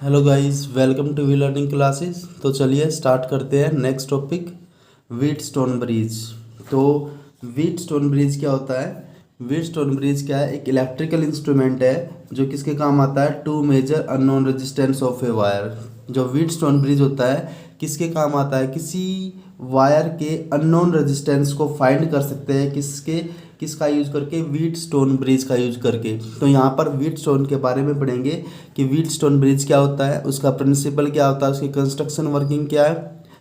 Hello guys, welcome to V learning classes. तो चलिए start करते हैं नेक्स्ट टॉपिक, व्हीटस्टोन ब्रिज। तो व्हीटस्टोन ब्रिज क्या होता है? व्हीटस्टोन ब्रिज क्या है? एक इलेक्ट्रिकल इंस्ट्रूमेंट है जो किसके काम आता है? To measure unknown resistance of a wire. जो व्हीटस्टोन ब्रिज होता है किसके काम आता है? किसी वायर के अननोन रेजिस्टेंस को फाइंड कर सकते हैं किसका यूज करके? व्हीटस्टोन ब्रिज का यूज करके। तो यहाँ पर व्हीटस्टोन के बारे में पढ़ेंगे कि व्हीटस्टोन ब्रिज क्या होता है, उसका प्रिंसिपल क्या होता है, उसकी कंस्ट्रक्शन वर्किंग क्या है।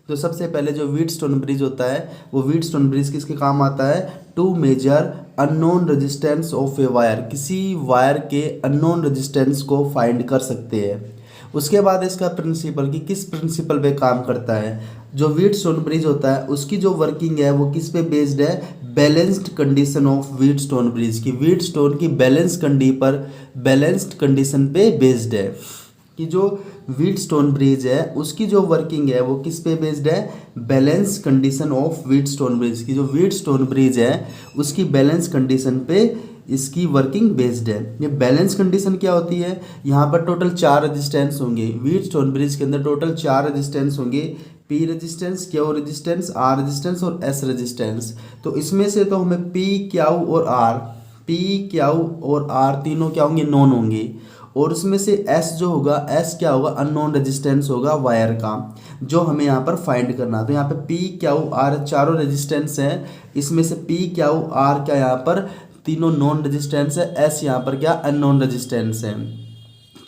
तो सबसे पहले जो व्हीटस्टोन ब्रिज होता है वो व्हीटस्टोन ब्रिज किसके काम आता है? To measure unknown resistance of a wire. किसी वायर के अननोन रेजिस्टेंस को फाइंड कर सकते हैं। उसके बाद इसका प्रिंसिपल कि किस प्रिंसिपल पे काम करता है। जो व्हीटस्टोन ब्रिज होता है उसकी जो वर्किंग है वो किस पे बेस्ड है? Balanced condition of Wheatstone bridge की। व्हीटस्टोन की बैलेंस्ड कंडीशन पे बेस्ड है कि जो व्हीटस्टोन ब्रिज है उसकी जो वर्किंग है वो किस पे बेस्ड है? Balance condition of Wheatstone bridge की। जो व्हीटस्टोन ब्रिज है उसकी बैलेंस कंडीशन पे इसकी वर्किंग बेस्ड है। ये बैलेंस कंडीशन क्या होती है? यहाँ पर टोटल 4 रेजिस्टेंस होंगे। व्हीटस्टोन ब्रिज के अंदर टोटल 4 रेजिस्टेंस होंगे। P resistance, Q resistance, R resistance और एस रेजिस्टेंस। तो इसमें से तो हमें पी क्यू और आर तीनों क्या होंगे? नॉन होंगे। और उसमें से एस जो होगा, एस क्या होगा? अननोन रेजिस्टेंस होगा वायर का, जो हमें यहाँ पर फाइंड करना। तो यहाँ पे पी क्यू आर चारों रेजिस्टेंस है। इसमें से पी क्यू आर क्या यहाँ पर तीनों नॉन रेजिस्टेंस है, एस यहाँ पर क्या? अननोन रेजिस्टेंस है।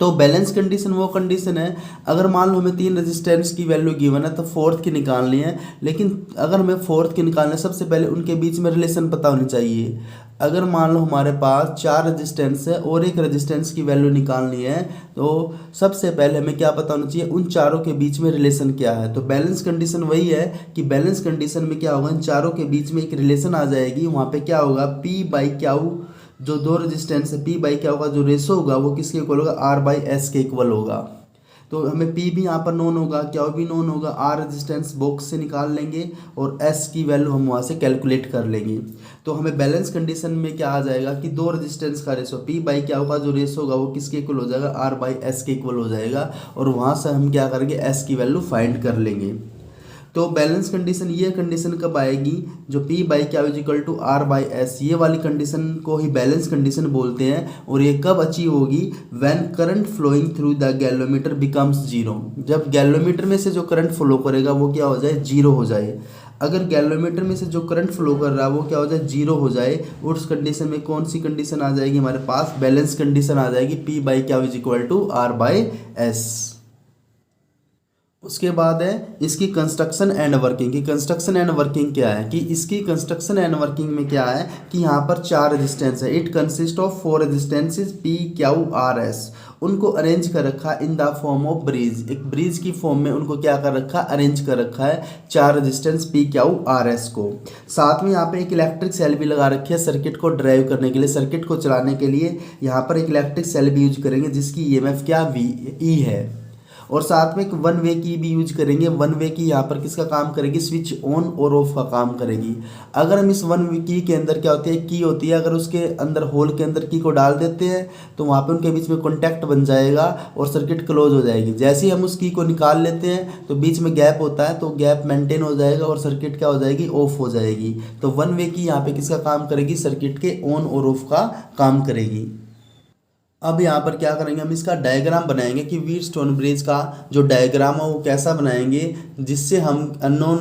तो बैलेंस कंडीशन वो कंडीशन है, अगर मान लो हमें 3 रेजिस्टेंस की वैल्यू गिवन है तो फोर्थ की निकालनी है। लेकिन अगर हमें फोर्थ की निकालना है सबसे पहले उनके बीच में रिलेशन पता होनी चाहिए। अगर मान लो हमारे पास 4 रेजिस्टेंस है और एक रेजिस्टेंस की वैल्यू निकालनी है तो सबसे पहले हमें क्या पता होना चाहिए? उन चारों के बीच में रिलेशन क्या है। तो बैलेंस कंडीशन वही है कि बैलेंस कंडीशन में क्या होगा? इन चारों के बीच में एक रिलेशन आ जाएगी। वहाँ पे क्या होगा? पी बाई क्यू, जो दो रेजिस्टेंस है, पी बाई क्या होगा? जो रेशो होगा वो किसके इक्वल होगा? आर बाई एस के इक्वल होगा। तो हमें पी भी यहाँ पर नोन होगा, क्या भी नोन होगा, आर रेजिस्टेंस बॉक्स से निकाल लेंगे और एस की वैल्यू हम वहाँ से कैलकुलेट कर लेंगे। तो हमें बैलेंस कंडीशन में क्या आ जाएगा कि दो रेजिस्टेंस का रेशो पी बाई क्या होगा? जो रेशो होगा वो किसके इक्वल हो जाएगा? आर बाई एस के इक्वल हो जाएगा। और वहाँ से हम क्या करेंगे? एस की वैल्यू फाइंड कर लेंगे। तो बैलेंस कंडीशन, ये कंडीशन कब आएगी? जो P बाई क्या is equal to R by S, ये वाली कंडीशन को ही बैलेंस कंडीशन बोलते हैं। और ये कब अचीव होगी? When current flowing through the galvanometer becomes zero. जब गैलोमीटर में से जो करंट फ्लो करेगा वो क्या हो जाए? जीरो हो जाए। अगर गैलोमीटर में से जो करंट फ्लो कर रहा है वो क्या हो जाए? जीरो हो जाए। और उस कंडीशन में कौन सी कंडीशन आ जाएगी हमारे पास? बैलेंस कंडीशन आ जाएगी, P बाई क्या is equal to R by S. उसके बाद है इसकी कंस्ट्रक्शन एंड वर्किंग की। कंस्ट्रक्शन एंड वर्किंग क्या है कि इसकी कंस्ट्रक्शन एंड वर्किंग में क्या है कि यहाँ पर 4 रेजिस्टेंस है। It consist of 4 resistances P Q R S. उनको अरेंज कर रखा in the form of bridge. एक ब्रिज की फॉर्म में उनको क्या कर रखा? अरेंज कर रखा है 4 resistance P Q R S को। साथ में यहाँ पे एक इलेक्ट्रिक सेल भी लगा रखी है सर्किट को ड्राइव करने के लिए, सर्किट को चलाने के लिए यहाँ पर एक इलेक्ट्रिक सेल भी यूज करेंगे जिसकी ईएमएफ क्या? वी ई है। और साथ में एक वन वे की भी यूज करेंगे। वन वे की यहाँ पर किसका काम करेगी? स्विच ऑन और ऑफ का काम करेगी। अगर हम इस वन वे की के अंदर क्या होती है? की होती है। अगर उसके अंदर होल के अंदर की को डाल देते हैं तो वहाँ पे उनके बीच में कॉन्टैक्ट बन जाएगा और सर्किट क्लोज हो जाएगी। जैसे ही हम उस की को निकाल लेते हैं तो बीच में गैप होता है, तो गैप मेंटेन हो जाएगा और सर्किट क्या हो जाएगी? ऑफ हो जाएगी। तो वन वे की यहाँ पे किसका काम करेगी? सर्किट के ऑन और ऑफ का काम करेगी। अब यहाँ पर क्या करेंगे? हम इसका डायग्राम बनाएंगे कि व्हीटस्टोन ब्रिज का जो डायग्राम है वो कैसा बनाएंगे जिससे हम अननोन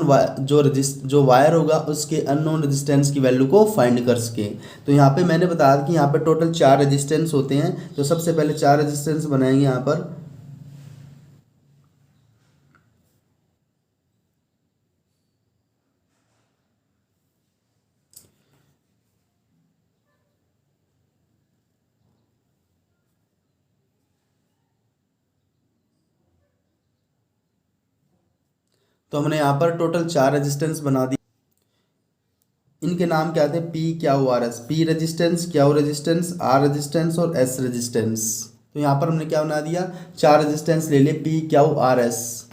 जो वायर होगा उसके अननोन रेजिस्टेंस की वैल्यू को फाइंड कर सके। तो यहाँ पे मैंने बताया कि यहाँ पर टोटल 4 रेजिस्टेंस होते हैं। तो सबसे पहले 4 रेजिस्टेंस बनाएंगे यहाँ पर। तो हमने यहाँ पर टोटल 4 रेजिस्टेंस बना दिए। इनके नाम क्या थे? P Q R S. P resistance, Q resistance, R resistance और एस रेजिस्टेंस। तो यहाँ पर हमने क्या बना दिया? 4 रेजिस्टेंस ले लिए P Q R S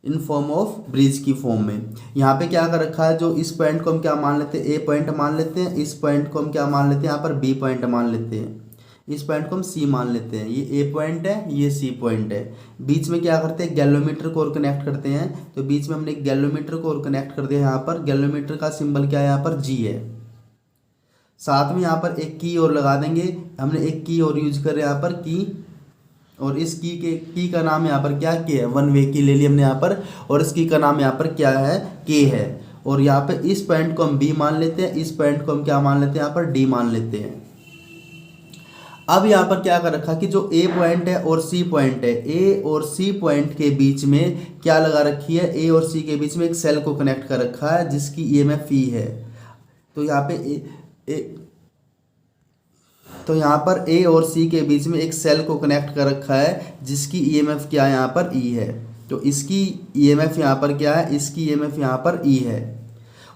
in form of bridge की फॉर्म में। यहाँ पे क्या कर रखा है? जो इस पॉइंट को हम क्या मान लेते हैं? ए पॉइंट मान लेते हैं। इस पॉइंट को हम क्या मान लेते हैं? यहाँ पर बी पॉइंट मान लेते हैं। इस पॉइंट को हम सी मान लेते हैं, ये ए पॉइंट है, ये सी पॉइंट है। बीच में क्या करते हैं, गैलोमीटर को और कनेक्ट करते हैं। तो बीच में हमने एक गैलोमीटर को और कनेक्ट कर दिया। यहाँ पर गैलोमीटर का सिंबल क्या है, यहाँ पर जी है। साथ में यहाँ पर एक की और लगा देंगे। हमने एक की और यूज कर यहाँ पर की, और इस की का नाम यहाँ पर क्या के है, वन वे की ले ली हमने यहाँ पर, और इस की का नाम यहाँ पर क्या है, के है। और यहाँ पे इस पॉइंट को हम बी मान लेते हैं, इस पॉइंट को हम क्या मान लेते हैं, यहाँ पर डी मान लेते हैं। अब यहाँ पर क्या कर रखा कि जो ए पॉइंट है और सी पॉइंट है, ए और सी पॉइंट के बीच में क्या लगा रखी है, ए और सी के बीच में एक सेल को कनेक्ट कर रखा है जिसकी ईएमएफ ई है। तो यहाँ पे तो यहाँ पर ए और सी के बीच में एक सेल को कनेक्ट कर रखा है जिसकी ईएमएफ क्या है, यहाँ पर ई है। तो इसकी ईएमएफ यहाँ पर क्या है, इसकी ईएमएफ यहाँ पर ई है।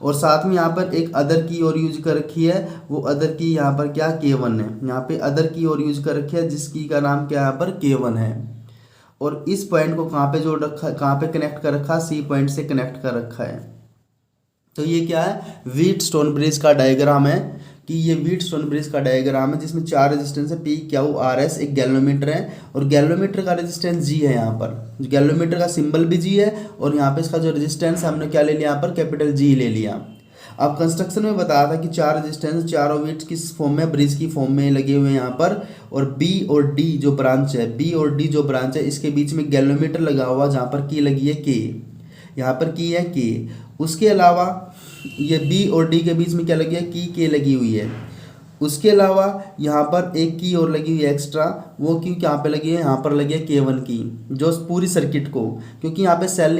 और साथ में यहाँ पर एक अदर की और यूज कर रखी है, वो अदर की यहाँ पर क्या, K1 है। यहाँ पे अदर की और यूज कर रखी है जिसकी का नाम क्या यहाँ पर K1 है। और इस पॉइंट को कहाँ पे जोड़ रखा है, कहाँ पे कनेक्ट कर रखा है, सी पॉइंट से कनेक्ट कर रखा है। तो ये क्या है, व्हीटस्टोन ब्रिज का डायग्राम है कि ये व्हीटस्टोन ब्रिज का डायग्राम है जिसमें 4 रेजिस्टेंस है, पी क्यू आर एस, एक गैलोमीटर है और गैलोमीटर का रेजिस्टेंस जी है। यहाँ पर गैलोमीटर का सिंबल भी जी है और यहाँ पे इसका जो रेजिस्टेंस हमने क्या ले लिया, यहाँ पर कैपिटल जी ले लिया। अब कंस्ट्रक्शन में बताया था कि 4 रेजिस्टेंस चारों व्हीट्स किस फॉर्म में, ब्रिज की फॉर्म में लगे हुए हैं यहाँ पर। और बी और डी जो ब्रांच है, बी और डी जो ब्रांच है, इसके बीच में गैलोमीटर लगा हुआ जहाँ पर की लगी है के, यहाँ पर की है के। उसके अलावा ये बी और डी के बीच में क्या लगी है, की के लगी हुई है। उसके अलावा यहाँ पर एक की और लगी हुई है एक्स्ट्रा, वो की कहाँ पे लगी है, यहाँ पर लगी है K1 की, जो पूरी सर्किट को, क्योंकि यहाँ पे सेल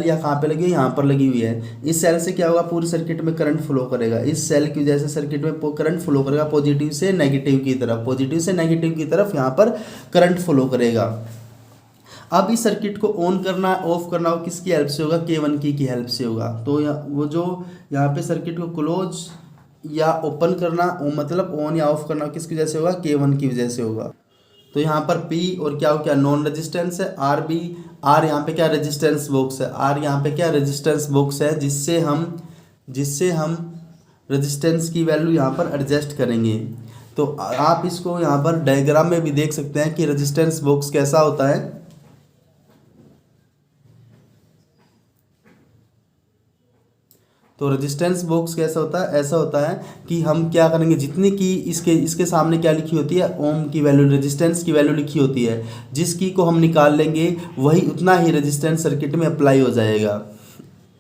या कहाँ पे लगी है, यहाँ पर लगी हुई है। इस सेल से क्या होगा, पूरी सर्किट में करंट फ्लो करेगा। इस सेल की वजह से सर्किट में करंट फ्लो करेगा पॉजिटिव से नेगेटिव की तरफ, पॉजिटिव से नेगेटिव की तरफ यहाँ पर करंट फ्लो करेगा। अब इस सर्किट को ऑन करना ऑफ करना वो किसकी हेल्प से होगा, K1 की हेल्प से होगा। तो वो जो यहाँ पे सर्किट को क्लोज या ओपन करना, मतलब ऑन या ऑफ करना किसकी वजह से होगा, K1 की वजह से होगा। तो यहाँ पर P और क्या हो, क्या नॉन रेजिस्टेंस है, आर बी, आर यहाँ पे क्या रेजिस्टेंस बॉक्स है, आर यहाँ पे क्या रेजिस्टेंस बॉक्स है जिससे हम रेजिस्टेंस की वैल्यू यहाँ पर एडजस्ट करेंगे। तो आप इसको यहाँ पर डायग्राम में भी देख सकते हैं कि रेजिस्टेंस बॉक्स कैसा होता है। तो रेजिस्टेंस बॉक्स कैसा होता है, ऐसा होता है कि हम क्या करेंगे, जितनी की इसके सामने क्या लिखी होती है, ओम की वैल्यू, रेजिस्टेंस की वैल्यू लिखी होती है, जिस की को हम निकाल लेंगे वही उतना ही रेजिस्टेंस सर्किट में अप्लाई हो जाएगा।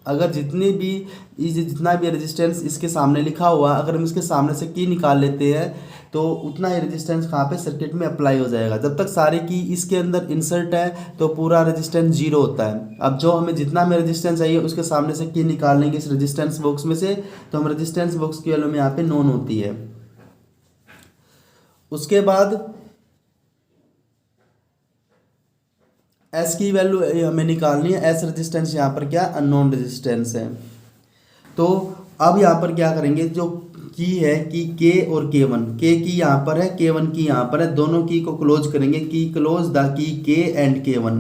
अगर जितना भी रेजिस्टेंस इसके सामने लिखा हुआ, अगर हम इसके सामने से की निकाल लेते हैं तो उतना ही रेजिस्टेंस कहाँ पे, सर्किट में अप्लाई हो जाएगा। जब तक सारे की इसके अंदर इंसर्ट है तो पूरा रेजिस्टेंस जीरो होता है। अब जो हमें जितना हमें रेजिस्टेंस चाहिए उसके सामने से की निकाल लेंगे इस रेजिस्टेंस बॉक्स में से, तो हम रेजिस्टेंस बॉक्स की वैल्यू में यहाँ पे नॉन होती है। उसके बाद एस की वैल्यू हमें निकालनी है, एस रेजिस्टेंस यहाँ पर क्या, अननोन रेजिस्टेंस है। तो अब यहाँ पर क्या करेंगे, जो की है कि के और K1, के की यहाँ पर है, K1 की यहाँ पर है, दोनों की को क्लोज करेंगे, की क्लोज द की के एंड K1,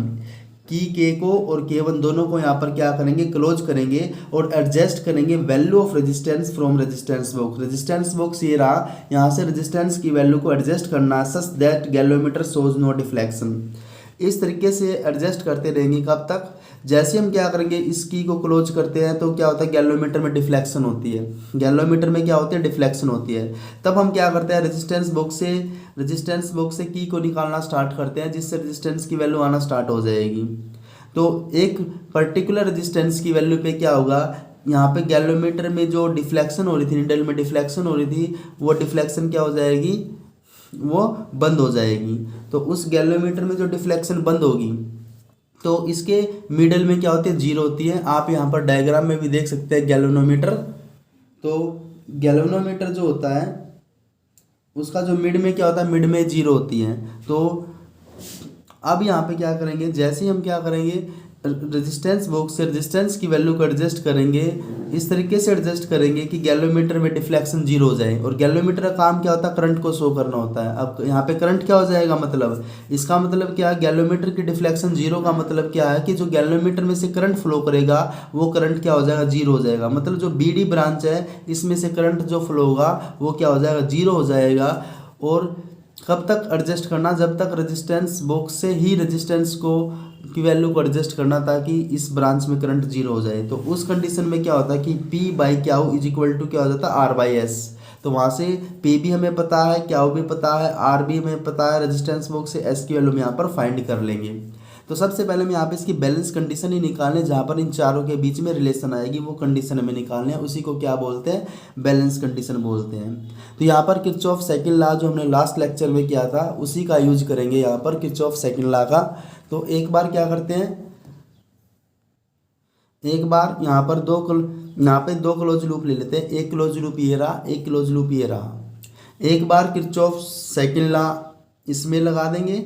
की के को और K1 दोनों को यहाँ पर क्या करेंगे, क्लोज करेंगे और एडजस्ट करेंगे value of resistance from resistance box. Resistance box ये रहा, यहाँ से रेजिस्टेंस की वैल्यू को एडजस्ट करना such that galvanometer shows no deflection. इस तरीके से एडजस्ट करते रहेंगे कब तक, जैसे हम क्या करेंगे, इस की को क्लोज करते हैं तो क्या होता है, गैलोमीटर में डिफ्लेक्शन होती है। गैलोमीटर में क्या होती है, डिफ्लेक्शन होती है। तब हम क्या करते हैं, रेजिस्टेंस बॉक्स से की को निकालना स्टार्ट करते हैं, जिससे रेजिस्टेंस की वैल्यू आना स्टार्ट हो जाएगी। तो एक पर्टिकुलर रेजिस्टेंस की वैल्यू पे क्या होगा, यहाँ पे गैलोमीटर में जो डिफ्लेक्शन हो रही थी, निडल में डिफ्लेक्शन हो रही थी, वो डिफ्लेक्शन क्या हो जाएगी, वो बंद हो जाएगी। तो उस गैलोमीटर में जो डिफ्लेक्शन बंद होगी तो इसके मिडल में क्या होती है, जीरो होती है। आप यहाँ पर डायग्राम में भी देख सकते हैं गैल्वेनोमीटर। तो गैल्वेनोमीटर जो होता है उसका जो मिड में क्या होता है, मिड में जीरो होती है। तो अब यहाँ पे क्या करेंगे, जैसे ही हम क्या करेंगे, रेजिस्टेंस बॉक्स से रेजिस्टेंस की वैल्यू को एडजस्ट करेंगे, इस तरीके से एडजस्ट करेंगे कि गैल्वेमीटर में डिफ्लेक्शन जीरो हो जाए। और गैल्वेमीटर का काम क्या होता है, करंट को शो करना होता है। अब यहाँ पे करंट क्या हो जाएगा, मतलब इसका मतलब क्या है, गैल्वेमीटर की डिफ्लेक्शन जीरो का मतलब क्या है कि जो गैल्वेमीटर में से करंट फ्लो करेगा वो करंट क्या हो जाएगा, जीरो हो जाएगा। मतलब जो BD ब्रांच है इसमें से करंट जो फ्लो होगा वो क्या हो जाएगा, जीरो हो जाएगा। और कब तक एडजस्ट करना, जब तक रेजिस्टेंस बॉक्स से ही रेजिस्टेंस को की वैल्यू को एडजस्ट करना ताकि इस ब्रांच में करंट जीरो हो जाए। तो उस कंडीशन में क्या होता है कि P by Q is equal to क्या हो जाता है, R बाई एस। तो वहाँ से P भी हमें पता है, क्याऊ भी पता है, R भी हमें पता है, रेजिस्टेंस बॉक्स से S की वैल्यू हम यहाँ पर फाइंड कर लेंगे। तो सबसे पहले हम यहाँ पे इसकी बैलेंस कंडीशन ही निकालने, जहाँ पर इन चारों के बीच में रिलेशन आएगी वो कंडीशन हमें निकालने हैं, उसी को क्या बोलते हैं, बैलेंस कंडीशन बोलते हैं। तो यहाँ पर किरचॉफ सेकंड लॉ जो हमने लास्ट लेक्चर में किया था उसी का यूज करेंगे यहाँ पर, किरचॉफ सेकंड लॉ का। तो एक बार क्या करते हैं, एक बार यहाँ पर यहाँ पे दो क्लोज लूप ले लेते हैं। एक क्लोज लूप ये रहा, एक क्लोज लूप ये रहा। एक बार किरचॉफ सेकंड लॉ इसमें लगा देंगे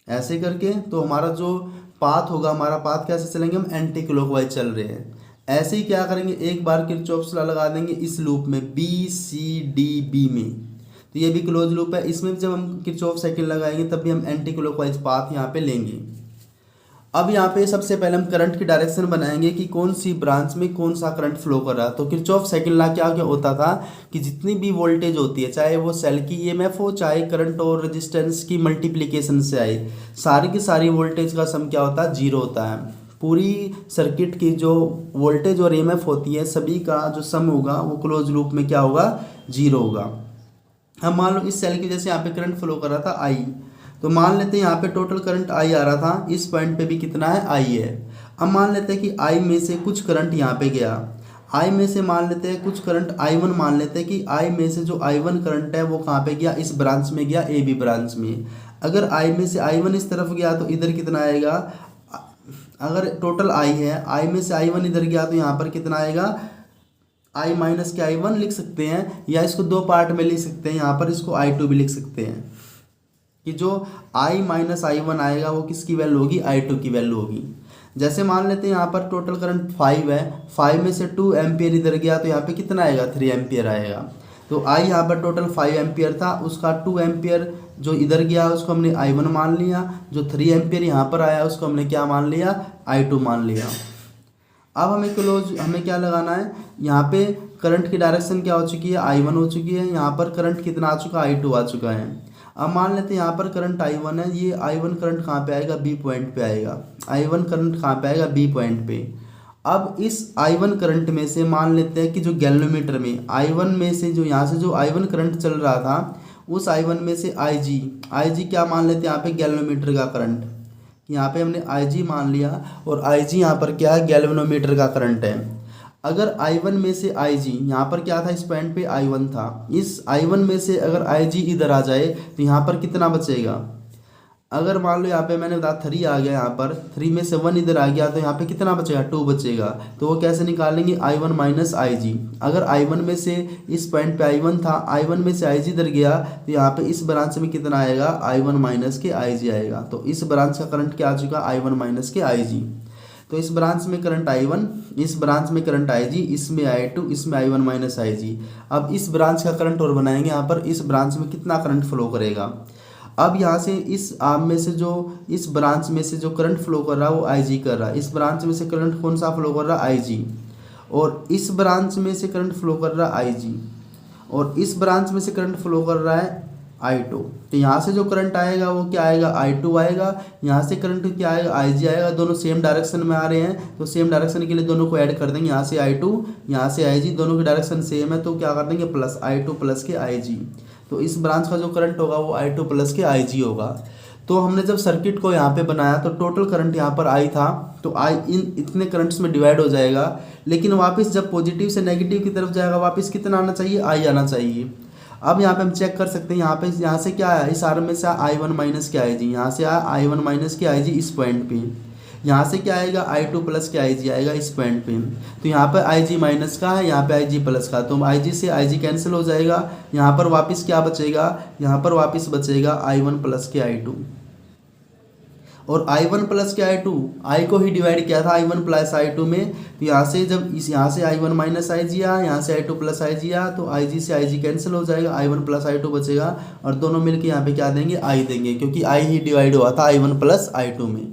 ऐसे करके, तो हमारा जो पाथ होगा, हमारा पाथ कैसे चलेंगे, हम एंटी क्लॉकवाइज चल रहे हैं। ऐसे ही क्या करेंगे, एक बार किरचॉफ लॉ लगा देंगे इस लूप में बी सी डी बी में, तो ये भी क्लोज लूप है। इसमें भी जब हम किरचॉफ सेकंड लगाएंगे तब भी हम एंटी क्लॉकवाइज पाथ यहाँ पे लेंगे। अब यहाँ पे सबसे पहले हम करंट की डायरेक्शन बनाएंगे कि कौन सी ब्रांच में कौन सा करंट फ्लो कर रहा है। तो किरचॉफ सेकंड लॉ क्या क्या होता था कि जितनी भी वोल्टेज होती है, चाहे वो सेल की ईएमएफ हो, चाहे करंट और रेजिस्टेंस की मल्टीप्लिकेशन से आए, सारी की सारी वोल्टेज का सम क्या होता है, जीरो होता है। पूरी सर्किट की जो वोल्टेज और ईएमएफ होती है सभी का जो सम होगा वो क्लोज लूप में क्या होगा, जीरो होगा। हम मान लो इस सेल की जैसे यहाँ पे करंट फ्लो कर रहा था आई, तो मान लेते हैं यहाँ पे टोटल करंट आई आ रहा था, इस पॉइंट पे भी कितना है, आई है। अब मान लेते हैं कि आई में से कुछ करंट यहाँ पे गया, आई में से मान लेते हैं कुछ करंट आई वन, मान लेते हैं कि आई में से जो आई वन करंट है वो कहाँ पे गया, इस ब्रांच में गया, ए बी ब्रांच में। अगर आई में से आई वन इस तरफ गया तो इधर कितना आएगा, अगर टोटल आई है, आई में से आई वन इधर गया तो यहाँ पर कितना आएगा, आई माइनस के आई वन लिख सकते हैं, या इसको दो पार्ट में लिख सकते हैं, यहाँ पर इसको आई टू भी लिख सकते हैं कि जो i माइनस आई वन आएगा वो किसकी वैल्यू होगी, i2 की वैल्यू होगी। जैसे मान लेते हैं यहाँ पर टोटल करंट 5 है, 5 में से 2 एम्पियर इधर गया तो यहाँ पे कितना आएगा, 3 एम्पियर आएगा। तो i यहाँ पर टोटल 5 एम्पियर था, उसका 2 एम्पियर जो इधर गया उसको हमने i1 मान लिया, जो 3 एम्पियर यहाँ पर आया उसको हमने क्या मान लिया, i2 मान लिया। अब हमें क्या लगाना है, यहाँ पे करंट की डायरेक्शन क्या हो चुकी है, i1 हो चुकी है, यहाँ पर करंट कितना आ चुका, i2 आ चुका है। अब मान लेते हैं यहाँ पर करंट I1 है, ये I1 करंट कहाँ पे आएगा, B पॉइंट पे आएगा। I1 करंट कहाँ पे आएगा, B पॉइंट पे। अब इस I1 करंट में से मान लेते हैं कि जो गैल्वेनोमीटर में I1 में से जो यहाँ से जो I1 करंट चल रहा था उस I1 में से IG क्या मान लेते हैं यहाँ पे, गैल्वेनोमीटर का करंट। यहाँ पे हमने IG मान लिया और IG यहाँ पर क्या है, गैल्वेनोमीटर का करंट है। अगर I1 में से IG, यहाँ पर क्या था, इस पॉइंट पे I1 था, इस I1 में से अगर IG इधर आ जाए तो यहाँ पर कितना बचेगा, अगर मान लो यहाँ पे मैंने बताया 3 आ गया, यहाँ पर 3 में से 1 इधर आ गया तो यहाँ पे कितना बचेगा, 2 बचेगा। तो वो कैसे निकालेंगे, I1 माइनस IG। अगर I1 में से इस पॉइंट पे I1 था, I1 में से IG इधर गया तो यहाँ पे इस ब्रांच में कितना आएगा, I1 माइनस के IG आएगा। तो इस ब्रांच का करंट क्या आ चुका, I1 माइनस के IG। तो इस ब्रांच में करंट I1, इस ब्रांच में करंट IG, इसमें I2, इसमें I1 माइनस IG। अब इस ब्रांच का करंट और बनाएंगे, यहाँ पर इस ब्रांच में कितना करंट फ्लो करेगा। अब यहाँ से इस आर्म में से जो इस ब्रांच में से जो करंट फ्लो कर रहा है वो IG कर रहा है, इस ब्रांच में से करंट कौन सा फ्लो कर रहा है, IG, और इस ब्रांच में से करंट फ्लो कर रहा है IG, और इस ब्रांच में से करंट फ्लो कर रहा है I2। तो यहाँ से जो करंट आएगा वो क्या आएगा, I2 आएगा, यहाँ से करंट क्या आएगा, IG आएगा। दोनों सेम डायरेक्शन में आ रहे हैं तो सेम डायरेक्शन के लिए दोनों को ऐड कर देंगे, यहाँ से I2, यहाँ से IG, दोनों की डायरेक्शन सेम है तो क्या कर देंगे, प्लस I2 प्लस के IG। तो इस ब्रांच का जो करंट होगा वो I2 प्लस के IG होगा। तो हमने जब सर्किट को यहाँ पे बनाया तो टोटल करंट यहाँ पर I था, तो I इन इतने करंट्स में डिवाइड हो जाएगा, लेकिन वापस जब पॉजिटिव से नेगेटिव की तरफ जाएगा वापस कितना आना चाहिए, I आना चाहिए। अब यहाँ पे हम चेक कर सकते हैं, यहाँ से क्या आया, इस आर्म में से I1 माइनस के IG, यहाँ से आया I1 माइनस के IG इस पॉइंट पे, यहाँ से क्या आएगा, I2 प्लस के IG आएगा इस पॉइंट पे। तो यहाँ पर IG माइनस का है, यहाँ पे IG प्लस का, तो IG से IG कैंसिल हो जाएगा। यहाँ पर वापस क्या बचेगा, यहाँ पर वापस बचेगा I1 प्लस के I2, और I1 प्लस के I2, I को ही डिवाइड किया था I1 प्लस I2 में। तो यहाँ से जब यहाँ से I1 माइनस IG आया, यहाँ से I2 प्लस IG आया, तो IG से IG कैंसिल हो जाएगा, I1 प्लस I2 बचेगा, और दोनों मिलके यहाँ पे क्या देंगे, I देंगे, क्योंकि I ही डिवाइड हुआ था I1 प्लस I2 में।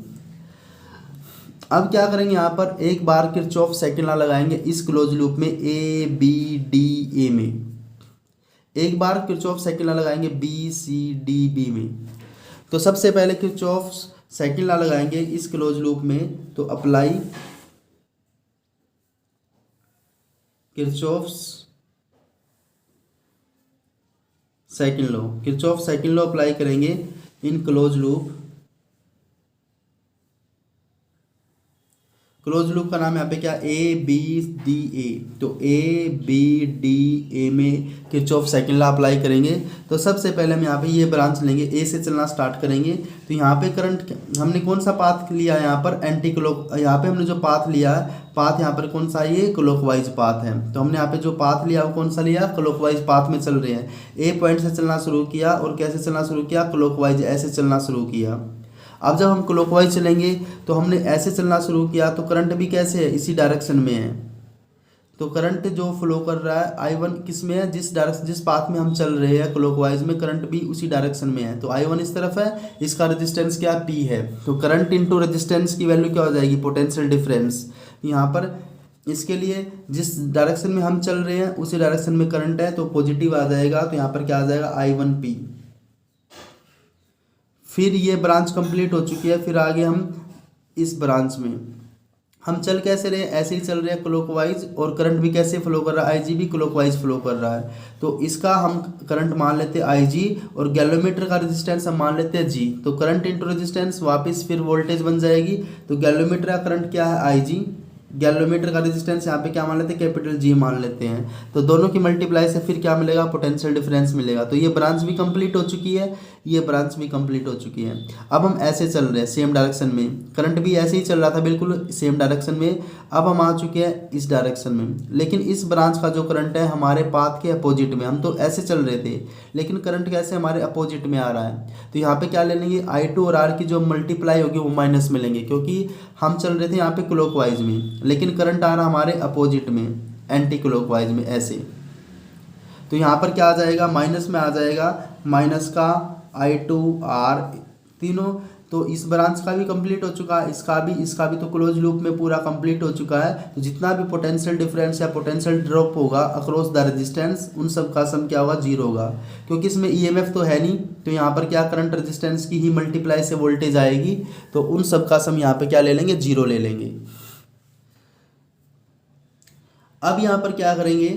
अब क्या करेंगे, यहाँ पर एक बार किरचॉफ सेकंड लॉ लगाएंगे इस क्लोज लूप में A B D A में। एक बार किरचॉफ सेकंड लॉ लगाएंगे बी सी डी बी में। तो सबसे पहले किरचॉफ सेकंड लॉ लगाएंगे इस क्लोज लूप में, तो apply Kirchhoff second law. Kirchhoff second law apply करेंगे इन क्लोज लूप। क्लोज लूप का नाम यहाँ पे क्या, ए बी डी ए। तो ए बी डी ए में किरचॉफ सेकंड लॉ अप्लाई करेंगे। तो सबसे पहले हम यहाँ पे ये ब्रांच लेंगे, ए से चलना स्टार्ट करेंगे। तो यहाँ पे करंट हमने कौन सा पाथ लिया है, यहाँ पर एंटी क्लॉक, यहाँ पे हमने जो पाथ लिया है, पाथ यहाँ पर कौन सा, ये क्लॉकवाइज पाथ है। तो हमने यहाँ पे जो पाथ लिया वो कौन सा लिया, क्लॉकवाइज पाथ में चल रहे हैं। ए पॉइंट से चलना शुरू किया और कैसे चलना शुरू किया, क्लॉकवाइज ऐसे चलना शुरू किया। अब जब हम क्लॉकवाइज चलेंगे तो हमने ऐसे चलना शुरू किया, तो करंट भी कैसे है, इसी डायरेक्शन में है। तो करंट जो फ्लो कर रहा है I1 किस में है, जिस पाथ में हम चल रहे हैं क्लॉकवाइज में, करंट भी उसी डायरेक्शन में है। तो I1 इस तरफ है, इसका रेजिस्टेंस क्या, P है। तो करंट इंटू रेजिस्टेंस की वैल्यू क्या हो जाएगी, पोटेंशियल डिफरेंस। यहाँ पर इसके लिए जिस डायरेक्शन में हम चल रहे हैं उसी डायरेक्शन में करंट है, तो पॉजिटिव आ जाएगा। तो यहाँ पर क्या आ जाएगा, I1P। फिर ये ब्रांच कंप्लीट हो चुकी है। फिर आगे हम इस ब्रांच में हम चल कैसे रहे, ऐसे ही चल रहे हैं क्लॉकवाइज, और करंट भी कैसे फ्लो कर रहा है, IG भी क्लॉकवाइज फ्लो कर रहा है। तो इसका हम करंट मान लेते हैं IG, और गैलोमीटर का रेजिस्टेंस हम मान लेते हैं G। तो करंट इंटू रेजिस्टेंस वापस फिर वोल्टेज बन जाएगी। तो गैलोमीटर का करंट क्या है, IG, गैलोमीटर का रेजिस्टेंस यहाँ पे क्या मान लेते हैं, कैपिटल G मान लेते हैं। तो दोनों की मल्टीप्लाई से फिर क्या मिलेगा, पोटेंशियल डिफरेंस मिलेगा। तो ये ब्रांच भी कंप्लीट हो चुकी है, ये ब्रांच भी कंप्लीट हो चुकी है। अब हम ऐसे चल रहे हैं सेम डायरेक्शन में, करंट भी ऐसे ही चल रहा था बिल्कुल सेम डायरेक्शन में। अब हम आ चुके हैं इस डायरेक्शन में, लेकिन इस ब्रांच का जो करंट है हमारे पाथ के अपोजिट में। हम तो ऐसे चल रहे थे, लेकिन करंट कैसे हमारे अपोजिट में आ रहा है। तो यहाँ पे क्या ले लेंगे, I2 और R की जो मल्टीप्लाई होगी वो माइनस में लेंगे, क्योंकि हम चल रहे थे यहाँ पे क्लॉकवाइज में, लेकिन करंट आ रहा हमारे अपोजिट में, एंटी क्लॉकवाइज में ऐसे। तो यहाँ पर क्या आ जाएगा, माइनस में आ जाएगा, माइनस का I2 R तीनों। तो इस ब्रांच का भी कंप्लीट हो चुका है, इसका भी तो क्लोज लूप में पूरा कंप्लीट हो चुका है। तो जितना भी पोटेंशियल डिफरेंस या पोटेंशियल ड्रॉप होगा अक्रॉस द रेजिस्टेंस, उन सब का सम क्या होगा, जीरो होगा, क्योंकि इसमें EMF तो है नहीं। तो यहाँ पर क्या, करंट रेजिस्टेंस की ही मल्टीप्लाई से वोल्टेज आएगी। तो उन सब का सम यहाँ पे क्या ले लेंगे, जीरो ले लेंगे। अब यहाँ पर क्या करेंगे,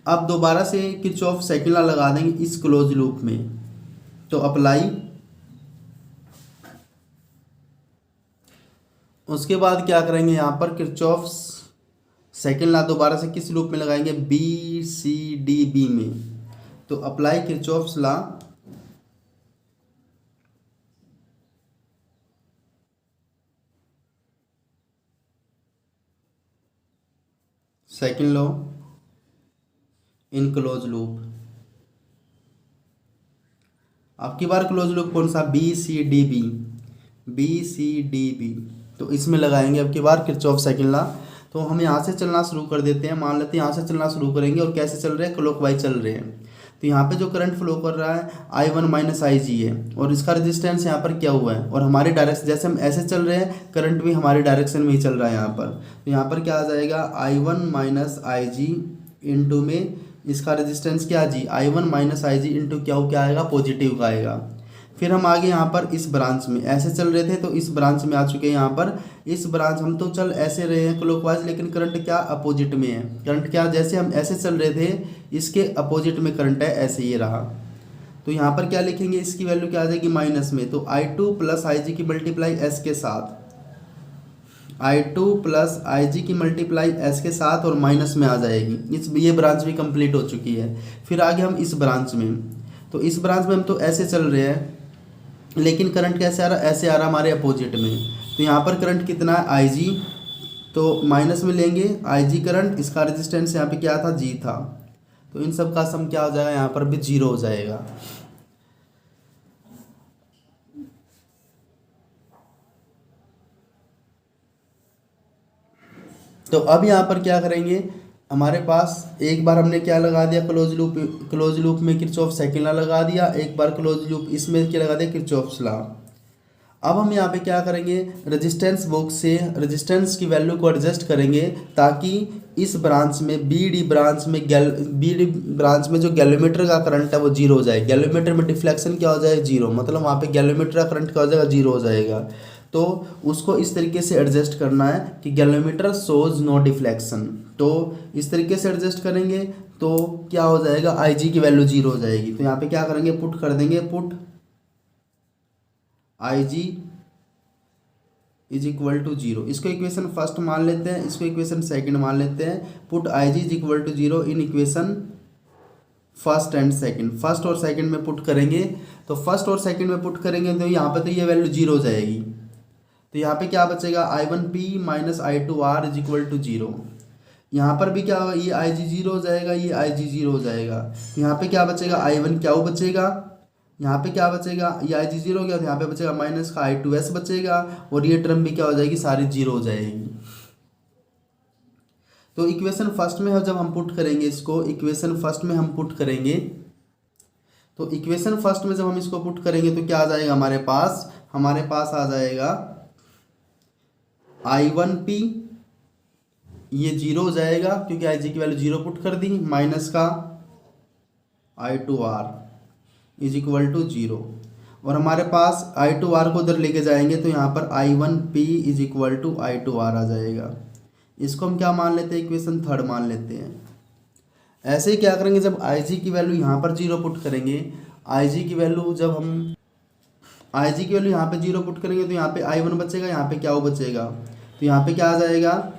अब दोबारा से किरचॉफ सेकंड लॉ लगा देंगे इस क्लोज लूप में। तो अप्लाई, उसके बाद क्या करेंगे, यहाँ पर किरचॉफ सेकंड लॉ दोबारा से किस लूप में लगाएंगे, बी सी डी बी में। तो apply Kirchhoff law second law in close loop. आपकी बार क्लोज लूप कौन सा, B C D B, B C D B. तो इसमें लगाएंगे अब की बार किरचॉफ सेकंड लॉ। तो हम यहाँ से चलना शुरू कर देते हैं, मान लेते हैं यहाँ से चलना शुरू करेंगे, और कैसे चल रहे हैं, क्लॉकवाइज चल रहे हैं। तो यहाँ पे जो करंट फ्लो कर रहा है I1 माइनस IG है, और इसका रेजिस्टेंस यहाँ पर क्या हुआ है, और हमारे डायरेक्शन जैसे हम ऐसे चल रहे हैं, करंट भी हमारे डायरेक्शन में ही चल रहा है यहाँ पर। तो यहाँ पर क्या आ जाएगा, I1 माइनस IG इंटू में इसका रेजिस्टेंस क्या, G, I1 minus IG into क्या आएगा, पॉजिटिव का आएगा। फिर हम आगे यहाँ पर इस ब्रांच में ऐसे चल रहे थे, तो इस ब्रांच में आ चुके हैं। यहाँ पर इस ब्रांच हम तो चल ऐसे रहे हैं क्लॉकवाइज, लेकिन करंट क्या, अपोजिट में है। करंट क्या, जैसे हम ऐसे चल रहे थे इसके अपोजिट में करंट है, ऐसे ये रहा। तो यहाँ पर क्या लिखेंगे, इसकी वैल्यू क्या आ जाएगी, माइनस में। तो I2 प्लस IG की मल्टीप्लाई S के साथ, I2 प्लस IG की मल्टीप्लाई S के साथ, और माइनस में आ जाएगी। ये ब्रांच भी कंप्लीट हो चुकी है। फिर आगे हम इस ब्रांच में, तो इस ब्रांच में हम तो ऐसे चल रहे हैं, लेकिन करंट कैसे आ रहा है, ऐसे आ रहा हमारे अपोजिट में। तो यहाँ पर करंट कितना है, IG, तो माइनस में लेंगे IG करंट, इसका रेजिस्टेंस यहाँ पे क्या था, G था। तो इन सब का सम क्या हो जाएगा, यहाँ पर भी जीरो हो जाएगा। तो अब यहाँ पर क्या करेंगे, हमारे पास एक बार हमने क्या लगा दिया, क्लोज लूप में किरचॉफ सेकंड लॉ लगा दिया, एक बार क्लोज लूप इसमें क्या लगा दिया, किरचॉफ लॉ। अब हम यहाँ पे क्या करेंगे, रेजिस्टेंस बॉक्स से रेजिस्टेंस की वैल्यू को एडजस्ट करेंगे ताकि इस ब्रांच में बीडी ब्रांच में जो गैलोमीटर का करंट है वो जीरो हो जाए। गैलोमीटर में डिफ्लेक्शन क्या हो जाए, जीरो, मतलब वहाँ पे गैलोमीटर का करंट क्या हो जाएगा, जीरो हो जाएगा। तो उसको इस तरीके से एडजस्ट करना है कि गैलोमीटर शोज नो डिफ्लेक्शन। तो इस तरीके से एडजस्ट करेंगे तो क्या हो जाएगा, आई जी की वैल्यू जीरो हो जाएगी। तो यहाँ पे क्या करेंगे, पुट कर देंगे, put I G is equal to zero. इसको इक्वेशन फर्स्ट मान लेते हैं, इसको इक्वेशन सेकंड मान लेते हैं। Put I G is equal to zero in equation first and second. First और सेकंड में पुट करेंगे, तो फर्स्ट और सेकंड में पुट करेंगे तो यहाँ पे तो ये वैल्यू जीरो हो जाएगी। तो यहाँ पे क्या बचेगा, I1P minus I2R is equal to zero. यहाँ पर भी क्या होगा, ये आई जी जीरो हो जाएगा, ये आई जी जीरो हो जाएगा। तो यहाँ पे क्या बचेगा, I1 क्या हो बचेगा, यहाँ पे क्या बचेगा, ये आई जी जीरो हो गया, तो यहाँ पे बचेगा माइनस का I2S बचेगा, और ये टर्म भी क्या हो जाएगी, सारी जीरो हो जाएगी। तो इक्वेशन फर्स्ट में जब हम पुट करेंगे इसको, इक्वेशन फर्स्ट में हम पुट करेंगे, तो इक्वेशन फर्स्ट में जब हम इसको पुट करेंगे तो क्या आ जाएगा हमारे पास आ जाएगा I1P, ये जीरो हो जाएगा क्योंकि आई जी की वैल्यू जीरो पुट कर दी, माइनस का I2R is equal to zero. और हमारे पास I2R को उधर लेके जाएंगे तो यहाँ पर I1P is equal to I2R आ जाएगा। इसको हम क्या मान लेते हैं, इक्वेशन थर्ड मान लेते हैं। ऐसे ही क्या करेंगे, जब आई जी की वैल्यू यहाँ पर जीरो पुट करेंगे, आई जी की वैल्यू जब हम आई जी की वैल्यू यहाँ पे जीरो पुट करेंगे तो यहाँ पे I1 बचेगा, यहाँ पे क्या बचेगा, तो यहाँ पे क्या आ जाएगा,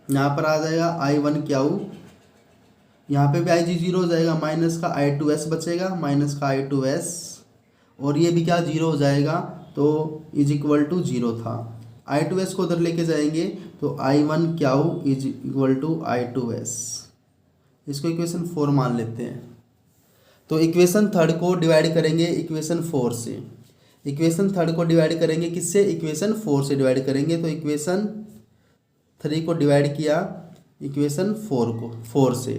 यहाँ पर आ जाएगा I1 क्या हो, यहाँ पे भी आई जी जीरो हो जाएगा, माइनस का I2S बचेगा, माइनस का I2S, और ये भी क्या जीरो हो जाएगा, तो इज इक्वल टू जीरो था। I2S को उधर लेके जाएंगे तो I1 क्या हो इज इक्वल टू I2S। इसको इक्वेशन 4 मान लेते हैं। तो इक्वेशन थर्ड को डिवाइड करेंगे इक्वेशन 4 से। इक्वेशन थर्ड को डिवाइड करेंगे किससे, इक्वेशन 4 से डिवाइड करेंगे। तो इक्वेशन 3 को डिवाइड किया इक्वेशन 4 से,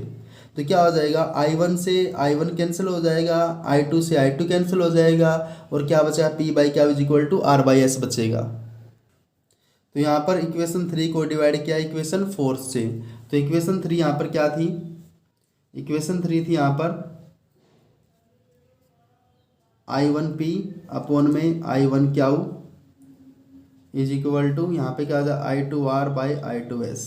तो क्या हो जाएगा, I1 से I1 कैंसिल हो जाएगा, I2 से I2 कैंसिल हो जाएगा, और क्या बचेगा, P बाई क्या is equal to R by S बचेगा। तो यहाँ पर इक्वेशन 3 को डिवाइड किया इक्वेशन 4 से। तो इक्वेशन 3 यहाँ पर क्या थी, इक्वेशन 3 थी यहाँ पर I1P अपॉन में I1 क्या हो इज इक्वल टू, यहाँ पे क्या आ जाए I2R बाई I2S।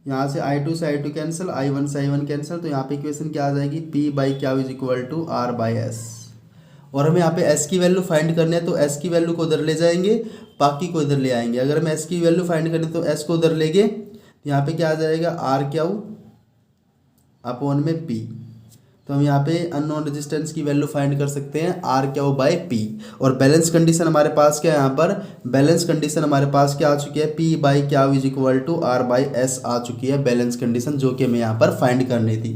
यहाँ से I2 से I2 कैंसिल, I1 से I1 कैंसिल, तो यहाँ पे इक्वेशन क्या आ जाएगी, P बाई क्या is equal to R by S। और हमें यहाँ पे S की वैल्यू फाइंड करनी है, तो S की वैल्यू को उधर ले जाएंगे, बाकी को इधर ले आएंगे। अगर हमें S की वैल्यू फाइंड करनी तो S को उधर ले गए, तो यहाँ पे क्या आ जाएगा, R क्या अपॉन में P। तो हम यहाँ पे अननोन रेजिस्टेंस की वैल्यू फाइंड कर सकते हैं, R क्या हो बाई P। और बैलेंस कंडीशन हमारे पास क्या है, यहाँ पर बैलेंस कंडीशन हमारे पास क्या आ चुकी है, P बाई क्या is equal to R by S आ चुकी है बैलेंस कंडीशन, जो कि हमें यहाँ पर फाइंड करनी थी।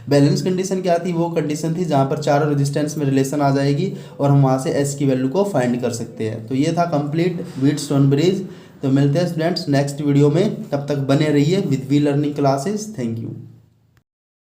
बैलेंस कंडीशन क्या थी, वो कंडीशन थी जहाँ पर चारों रेजिस्टेंस में रिलेशन आ जाएगी और हम वहाँ से S की वैल्यू को फाइंड कर सकते हैं। तो ये था कंप्लीट व्हीटस्टोन ब्रिज। तो मिलते हैं स्टूडेंट्स नेक्स्ट वीडियो में, तब तक बने रहिए with V learning classes. Thank you.